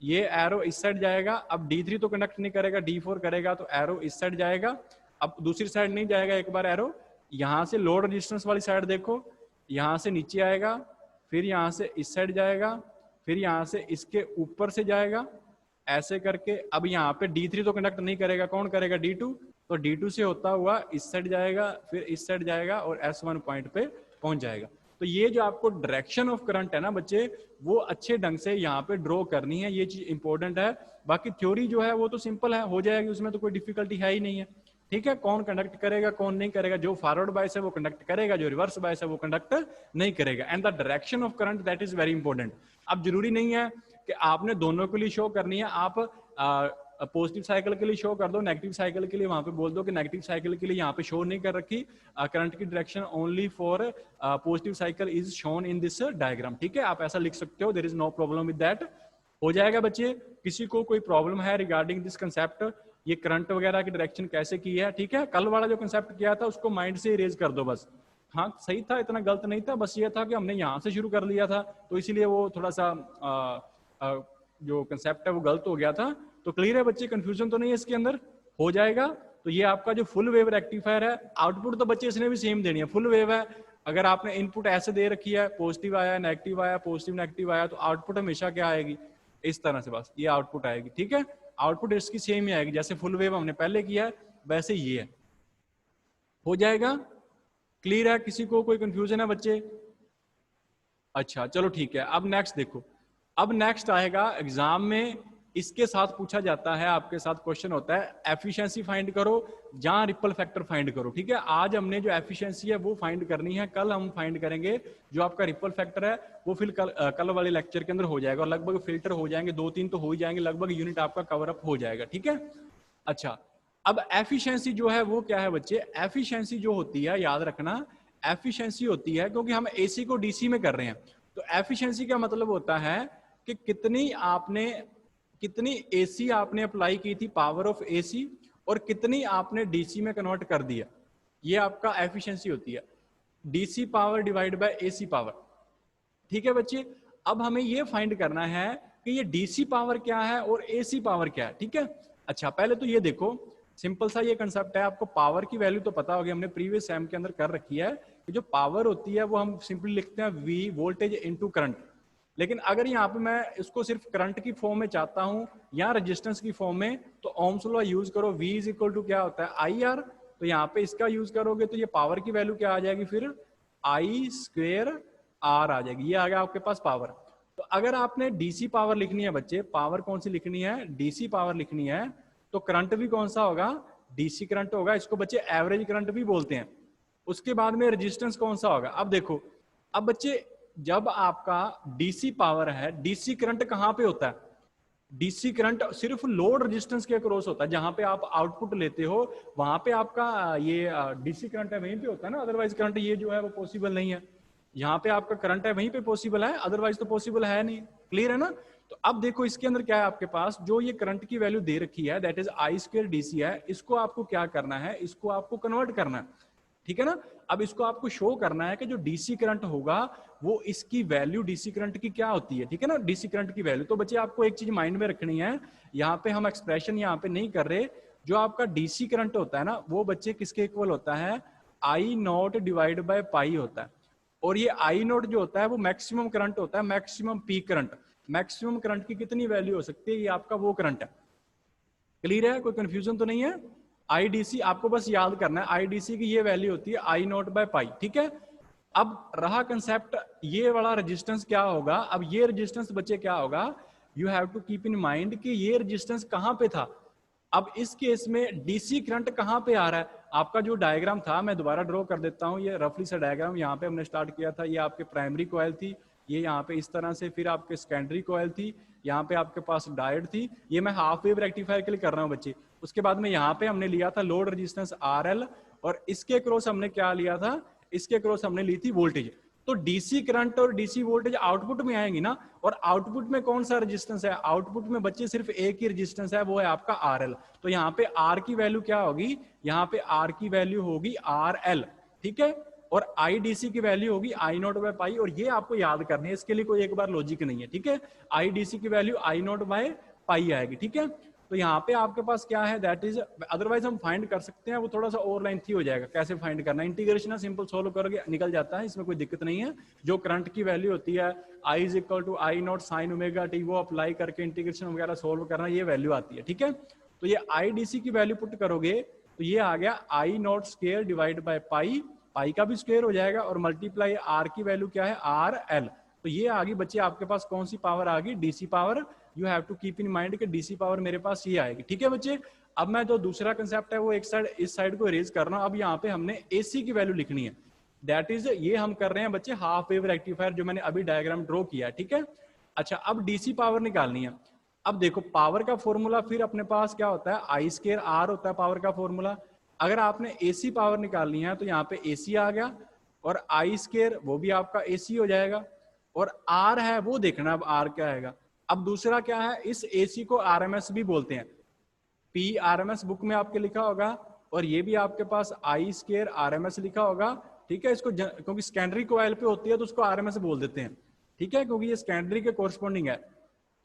ये एरो इस साइड जाएगा, अब D3 तो कंडक्ट नहीं करेगा, D4 करेगा, तो एरो इस साइड जाएगा। अब दूसरी साइड नहीं जाएगा, एक बार एरो यहां से लोड रेजिस्टेंस वाली साइड देखो, यहां से नीचे आएगा, फिर यहां से इस साइड जाएगा, फिर यहां से इसके ऊपर से जाएगा, ऐसे करके। अब यहाँ पे D3 तो कंडक्ट नहीं करेगा, कौन करेगा? D2। तो D2 से होता हुआ इस साइड जाएगा, फिर इस साइड जाएगा और S1 पॉइंट पे पहुंच जाएगा। तो ये जो आपको डायरेक्शन ऑफ करंट है ना बच्चे, वो अच्छे ढंग से यहाँ पे ड्रॉ करनी है, ये चीज इंपॉर्टेंट है। बाकी थ्योरी जो है वो तो सिंपल है, हो जाएगी, उसमें तो कोई डिफिकल्टी है ही नहीं है। ठीक है, कौन कंडक्ट करेगा कौन नहीं करेगा, जो फॉरवर्ड बायस है वो कंडक्ट करेगा, जो रिवर्स बायस है वो कंडक्ट नहीं करेगा। And the direction of current that is very important. अब जरूरी नहीं है कि आपने दोनों के लिए शो करनी है, आप पॉजिटिव साइकिल के लिए शो कर दो, नेगेटिव साइकिल के लिए वहां पे बोल दो कि नेगेटिव साइकिल के लिए यहाँ पे शो नहीं कर रखी करंट की direction, only for positive cycle is shown in this diagram. ठीक है, आप ऐसा लिख सकते हो, there is no problem with that. हो जाएगा बच्चे? किसी को कोई प्रॉब्लम है रिगार्डिंग दिस कंसेप्ट, ये करंट वगैरह की डायरेक्शन कैसे की है? ठीक है, कल वाला जो कंसेप्ट किया था उसको माइंड से इरेज कर दो बस। हाँ सही था, इतना गलत नहीं था, बस ये था कि हमने यहाँ से शुरू कर लिया था, तो इसीलिए वो थोड़ा सा जो कंसेप्ट है वो गलत हो गया था। तो क्लियर है बच्चे, कंफ्यूजन तो नहीं है इसके अंदर? हो जाएगा। तो ये आपका जो फुल वेव रेक्टिफायर है, आउटपुट तो बच्चे इसने भी सेम देनी है, फुल वेव है। अगर आपने इनपुट ऐसे दे रखी है, पॉजिटिव आया, नेगेटिव आया, पॉजिटिव नेगेटिव आया, तो आउटपुट हमेशा क्या आएगी? इस तरह से, बस ये आउटपुट आएगी। ठीक है, आउटपुट इसकी सेम ही आएगी, जैसे फुल वेव हमने पहले किया है वैसे ये है। हो जाएगा? क्लियर है? किसी को कोई कंफ्यूजन है बच्चे? अच्छा चलो ठीक है। अब नेक्स्ट देखो, अब नेक्स्ट आएगा एग्जाम में, इसके साथ पूछा जाता है, आपके साथ क्वेश्चन होता है एफिशिएंसी फाइंड करो जहां रिपल फैक्टर फाइंड करो। ठीक है, आज हमने जो एफिशिएंसी है वो फाइंड करनी है, कल हम फाइंड करेंगे जो आपका रिपल फैक्टर है, वो फिर कल वाले लेक्चर के अंदर हो जाएगा, और लगभग फिल्टर हो जाएंगे, 2-3 तो हो ही जाएंगे, लगभग यूनिट आपका कवर अप हो जाएगा। ठीक है, अच्छा अब एफिशिएंसी जो है वो क्या है बच्चे? एफिशिएंसी जो होती है, याद रखना, एफिशिएंसी होती है, क्योंकि हम एसी को डीसी में कर रहे हैं, तो एफिशिएंसी का मतलब होता है कि कितनी एसी आपने अप्लाई की थी, पावर ऑफ एसी, और कितनी आपने डीसी में कन्वर्ट कर दिया, ये आपका एफिशिएंसी होती है, DC power divide by AC power. ठीक है बच्चे, अब हमें ये फाइंड करना है कि ये डीसी पावर क्या है और एसी पावर क्या है। ठीक है, अच्छा पहले तो ये देखो, सिंपल सा ये कंसेप्ट है, आपको पावर की वैल्यू तो पता होगी, हमने प्रीवियस सेम के अंदर कर रखी है कि जो पावर होती है वो हम सिंपली लिखते हैं वी, वोल्टेज इनटू करंट। लेकिन अगर यहाँ पे मैं इसको सिर्फ करंट की फॉर्म में चाहता हूं या रेजिस्टेंस की फॉर्म में, तो ओम्स लॉ यूज करो, V इज इक्वल टू क्या होता है? I R. तो यहाँ पे इसका यूज करोगे तो ये पावर की वैल्यू क्या आ जाएगी? फिर आई स्क्वेयर आर आ जाएगी, ये आ गया आपके पास पावर। तो अगर आपने डीसी पावर लिखनी है बच्चे, पावर कौन सी लिखनी है? डीसी पावर लिखनी है, तो करंट भी कौन सा होगा? डीसी करंट होगा, इसको बच्चे एवरेज करंट भी बोलते हैं। उसके बाद में रेजिस्टेंस कौन सा होगा? अब देखो, अब बच्चे जब आपका डीसी पावर है, डीसी करंट कहां पे होता है? डीसी करंट सिर्फ लोड रेजिस्टेंस के अक्रॉस होता है, जहां पे आप आउटपुट लेते हो वहां पे आपका ये डीसी करंट है, वहीं पे होता है ना, अदरवाइज करंट ये जो है वो पॉसिबल नहीं है। यहाँ पे आपका करंट है वहीं पे पॉसिबल है, अदरवाइज तो पॉसिबल है नहीं। क्लियर है ना? तो अब देखो इसके अंदर क्या है आपके पास, जो ये करंट की वैल्यू दे रखी है that is I square DC है, इसको आपको क्या करना है? इसको आपको कन्वर्ट करना है। ठीक है ना? अब इसको आपको शो करना है कि जो डीसी करंट होगा वो इसकी वैल्यू डीसी करंट की क्या होती है। ठीक है ना, डीसी करंट की वैल्यू। तो बच्चे आपको एक चीज माइंड में रखनी है, यहाँ पे हम एक्सप्रेशन यहाँ पे नहीं कर रहे, जो आपका डीसी करंट होता है ना वो बच्चे किसके इक्वल होता है? आई नॉट डिवाइड बाय पाई होता है। और ये आई नॉट जो होता है वो मैक्सिमम करंट होता है, maximum peak current. Maximum current की कितनी वैल्यू हो सकती है? ये आपका वो करंट है। क्लियर है? कोई कंफ्यूजन तो नहीं है? आईडीसी आपको बस याद करना है, आईडीसी की ये वैल्यू होती है आई नॉट बाय पाई। ठीक है, अब रहा कंसेप्ट ये वाला रेजिस्टेंस क्या होगा। अब ये रेजिस्टेंस बच्चे क्या होगा, you have to keep in mind कि ये रेजिस्टेंस कहां पे था। अब इस केस में डीसी करंट कहां पे आ रहा है? आपका जो डायग्राम था मैं दोबारा ड्रॉ कर देता हूं, ये रफली सा डायग्राम यहाँ पे हमने स्टार्ट किया था, ये आपके प्राइमरी कॉइल थी, ये यहाँ पे इस तरह से, फिर आपके सेकेंडरी कॉइल थी, यहाँ पे आपके पास डायोड थी, ये मैं हाफ वेव रेक्टिफायर के लिए कर रहा हूँ बच्चे। उसके बाद में यहाँ पे हमने लिया था लोड रेजिस्टेंस RL, और इसके क्रॉस हमने क्या लिया था? इसके क्रॉस हमने ली थी वोल्टेज। तो डीसी करंट और डीसी वोल्टेज आउटपुट में आएंगी ना, और आउटपुट में कौन सा रेजिस्टेंस है? आउटपुट में बच्चे सिर्फ एक ही रेजिस्टेंस है, वो है आपका RL। तो यहाँ पे R की वैल्यू क्या होगी? यहाँ पे R की वैल्यू होगी RL। ठीक है, और IDC की वैल्यू होगी आई नॉट बाय पाई, और ये आपको याद करनी है, इसके लिए कोई एक बार लॉजिक नहीं है, ठीक है। IDC की value I naught by pi आएगी, ठीक है। तो यहाँ पे आपके पास क्या है, दैट इज, अदरवाइज हम फाइंड कर सकते हैं, वो थोड़ा सा और लेंथी हो जाएगा, कैसे फाइंड करना है, इंटीग्रेशन है, सिंपल सोल्व करोगे निकल जाता है, इसमें कोई दिक्कत नहीं है। जो करंट की वैल्यू होती है I is equal to I naught sine omega T, वो अप्लाई करके इंटीग्रेशन वगैरह सोल्व करना, ये वैल्यू आती है, ठीक है। तो ये IDC की वैल्यू पुट करोगे तो ये आ गया I naught square divide by pi, pi का भी स्क्वायर हो जाएगा, और मल्टीप्लाई आर की वैल्यू क्या है, RL। तो ये आ गई बच्चे आपके पास कौन सी पावर आ गई, DC power. You have to keep in mind कि DC पावर मेरे पास ये आएगी, ठीक है बच्चे। अब मैं जो दूसरा कंसेप्ट है वो एक साइड, इस साइड को इरेज कर रहा हूं। अब यहाँ पे हमने AC की वैल्यू लिखनी है, दैट इज ये हम कर रहे हैं बच्चे हाफ वेव रेक्टिफायर, जो मैंने अभी डायग्राम ड्रॉ किया है, ठीक है। अच्छा, अब DC पावर निकालनी है। अब देखो पावर का फॉर्मूला फिर अपने पास क्या होता है, आई स्क्वायर आर होता है पावर का फॉर्मूला। अगर आपने AC पावर निकालनी है तो यहाँ पे AC आ गया, और आई स्क्वायर वो भी आपका AC हो जाएगा, और R है वो देखना अब R क्या आएगा। अब दूसरा क्या है, इस AC को RMS भी बोलते हैं, PRMS बुक में आपके लिखा होगा, और ये भी आपके पास आई स्क्वायर RMS लिखा होगा, ठीक है। इसको क्योंकि सेकेंडरी कोइल पे होती है तो उसको RMS बोल देते हैं, ठीक है, क्योंकि ये सेकेंडरी के कोरस्पॉन्डिंग है,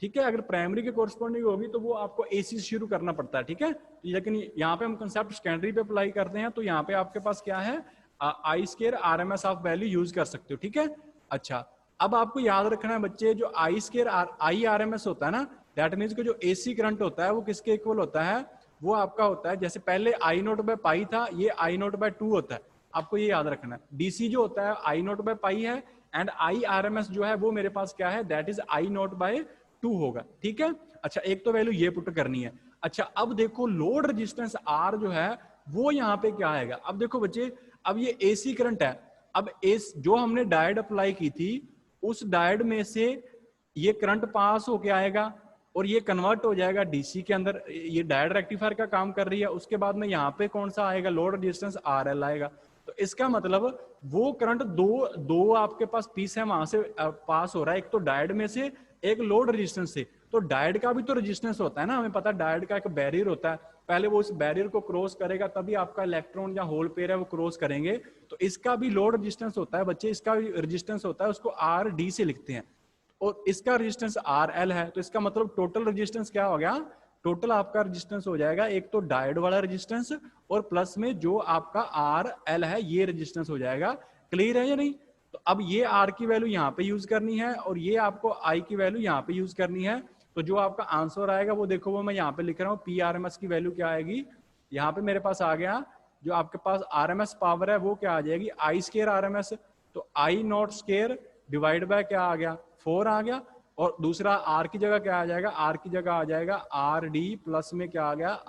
ठीक है। अगर प्राइमरी के कोरस्पॉन्डिंग होगी तो वो आपको AC से शुरू करना पड़ता है, ठीक है। लेकिन यहाँ पे हम कंसेप्ट सेकेंडरी पे अप्लाई करते हैं, तो यहाँ पे आपके पास क्या है, आई स्क्वायर RMS आप वैल्यू यूज कर सकते हो, ठीक है। अच्छा, अब आपको याद रखना है बच्चे, जो आई स्क्वायर आई RMS होता है ना, दैट मीन्स कि जो AC करंट होता है वो किसके इक्वल होता है, वो आपका होता है, जैसे पहले आई नॉट बाय पाई था, ये आई नॉट बाय 2 होता है, आपको ये याद रखना है। DC जो होता है आई नॉट बाय पाई है, एंड आई RMS जो है वो मेरे पास क्या है, that is I naught by 2 होगा, ठीक है। अच्छा, एक तो वैल्यू ये पुट करनी है। अच्छा, अब देखो लोड रेजिस्टेंस R जो है वो यहाँ पे क्या आएगा। अब देखो बच्चे, अब ये AC करंट है, अब जो हमने डायोड अप्लाई की थी उस डायोड में से ये करंट पास होके आएगा, और ये कन्वर्ट हो जाएगा DC के अंदर, ये डायोड रेक्टिफायर का काम कर रही है। उसके बाद में यहाँ पे कौन सा आएगा, लोड रेजिस्टेंस RL आएगा। तो इसका मतलब वो करंट दो आपके पास पीस है वहां से पास हो रहा है, एक तो डायोड में से, एक लोड रेजिस्टेंस से। तो डायोड का भी तो रेजिस्टेंस होता है ना, हमें पता है डायोड का एक बैरियर होता है, पहले वो उस बैरियर को क्रॉस करेगा तभी आपका इलेक्ट्रॉन या होल पेयर है वो क्रॉस करेंगे। तो इसका भी लोड रेजिस्टेंस होता है बच्चे, इसका भी रेजिस्टेंस होता है, उसको RD से लिखते हैं, और इसका रेजिस्टेंस RL है। तो इसका मतलब टोटल रेजिस्टेंस क्या हो गया, टोटल आपका रेजिस्टेंस हो जाएगा एक तो डायोड वाला रेजिस्टेंस, और प्लस में जो आपका RL है ये रेजिस्टेंस हो जाएगा। क्लियर है या नहीं। तो अब ये R की वैल्यू यहाँ पे यूज करनी है, और ये आपको I की वैल्यू यहाँ पे यूज करनी है। तो जो आपका आंसर आएगा वो देखो, वो मैं यहाँ पे लिख रहा हूँ, PRMS की वैल्यू क्या आएगी, यहाँ पे मेरे पास आ गया, जो आपके पास RMS पावर है वो क्या आ जाएगी, आई स्क्वायर RMS। तो आई नॉट स्क्वायर डिवाइड बाय क्या आ गया, 4 आ गया, और दूसरा R की जगह क्या आ जाएगा, R की जगह आ जाएगा RD, प्लस में क्या आ गया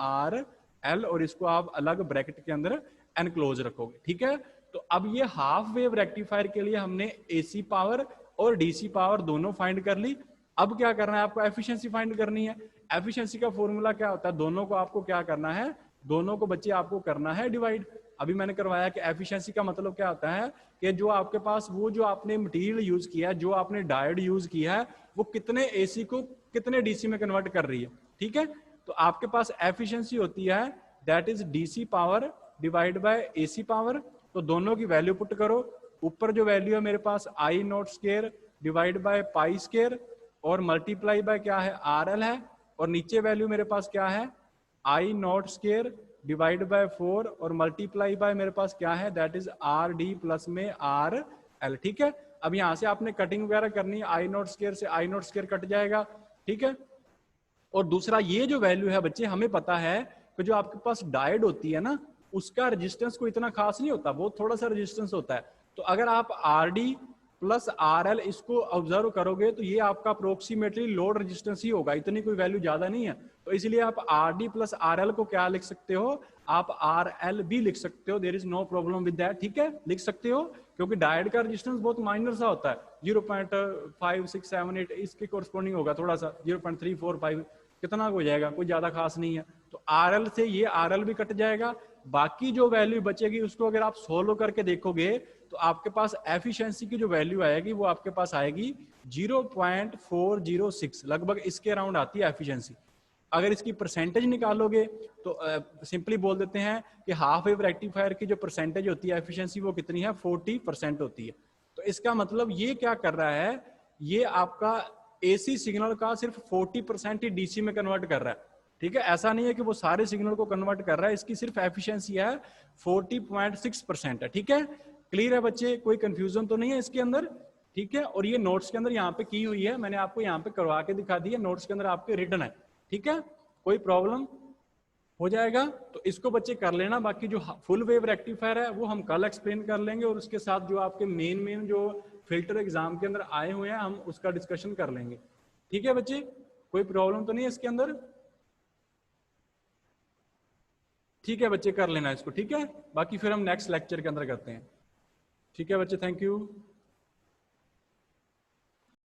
RL, और इसको आप अलग ब्रैकेट के अंदर एनक्लोज रखोगे, ठीक है। तो अब ये हाफ वेव रेक्टिफायर के लिए हमने AC पावर और DC पावर दोनों फाइंड कर ली। अब क्या करना है, आपको एफिशिएंसी फाइंड करनी है। एफिशिएंसी का फॉर्मूला क्या होता है, दोनों को आपको क्या करना है, दोनों को बच्चे आपको करना है डिवाइड। अभी मैंने करवाया कि एफिशिएंसी का मतलब क्या होता है, कि जो आपके पास वो जो आपने मटेरियल यूज किया है, जो आपने डायोड यूज किया है, वो कितने AC को कितने DC में कन्वर्ट कर रही है, ठीक है। तो आपके पास एफिशिएंसी होती है that is DC power divide by AC power. तो दोनों की वैल्यू पुट करो, ऊपर जो वैल्यू है मेरे पास I naught square divide by pi square, और मल्टीप्लाई बाय क्या है RL है, और नीचे वैल्यू मेरे पास क्या है आई नॉट स्क्वायर डिवाइड बाय 4, और मल्टीप्लाई बाय मेरे पास क्या है, दैट इज RD प्लस में RL, ठीक है। अब यहां से आपने कटिंग वगैरह करनी है, आई नॉट स्क्वायर से आई नॉट स्क्वायर कट जाएगा, ठीक है। और दूसरा ये जो वैल्यू है बच्चे, हमें पता है कि जो आपके पास डायोड होती है ना, उसका रेजिस्टेंस कोई इतना खास नहीं होता, बहुत थोड़ा सा रेजिस्टेंस होता है। तो अगर आप RD प्लस RL इसको ऑब्जर्व करोगे तो ये आपका अप्रोक्सीमेटली लोड रेजिस्टेंस ही होगा, इतनी कोई वैल्यू ज्यादा नहीं है। तो इसलिए आप RD प्लस RL को क्या लिख सकते हो, आप RL भी लिख सकते हो, there is no problem with that, ठीक है, लिख सकते हो। क्योंकि डायोड का रेजिस्टेंस बहुत माइनर सा होता है, 0.5678 इसके कोरस्पॉन्डिंग होगा, थोड़ा सा 0.345 कितना हो जाएगा, कोई ज्यादा खास नहीं है। तो RL से ये RL भी कट जाएगा, बाकी जो वैल्यू बचेगी उसको अगर आप सोल्व करके देखोगे तो आपके पास एफिशिएंसी की जो वैल्यू आएगी वो आपके पास आएगी 0.406, लगभग इसके अराउंड आती है एफिशिएंसी, अगर इसकी परसेंटेज निकालोगे तो सिंपली बोल देते हैं कि हाफ वेव रेक्टिफायर की जो परसेंटेज होती है एफिशिएंसी वो कितनी है, 40% होती है। तो इसका मतलब ये क्या कर रहा है, ये आपका एसी सिग्नल का सिर्फ 40% ही डीसी में कन्वर्ट कर रहा है, ठीक है। ऐसा नहीं है कि वो सारे सिग्नल को कन्वर्ट कर रहा है, इसकी सिर्फ एफिशिएंसी है 40.6% है, ठीक है। क्लियर है बच्चे, कोई कंफ्यूजन तो नहीं है इसके अंदर, ठीक है। और ये नोट्स के अंदर यहाँ पे की हुई है, मैंने आपको यहाँ पे करवा के दिखा दी है, नोट्स के अंदर आपके रिटन है, ठीक है। कोई प्रॉब्लम हो जाएगा तो इसको बच्चे कर लेना। बाकी जो फुल वेव रेक्टिफायर है वो हम कल एक्सप्लेन कर लेंगे, और उसके साथ जो आपके मेन जो फिल्टर एग्जाम के अंदर आए हुए हैं हम उसका डिस्कशन कर लेंगे, ठीक है बच्चे। कोई प्रॉब्लम तो नहीं है इसके अंदर, ठीक है बच्चे, कर लेना इसको, ठीक है। बाकी फिर हम नेक्स्ट लेक्चर के अंदर करते हैं, ठीक है बच्चे, थैंक यू।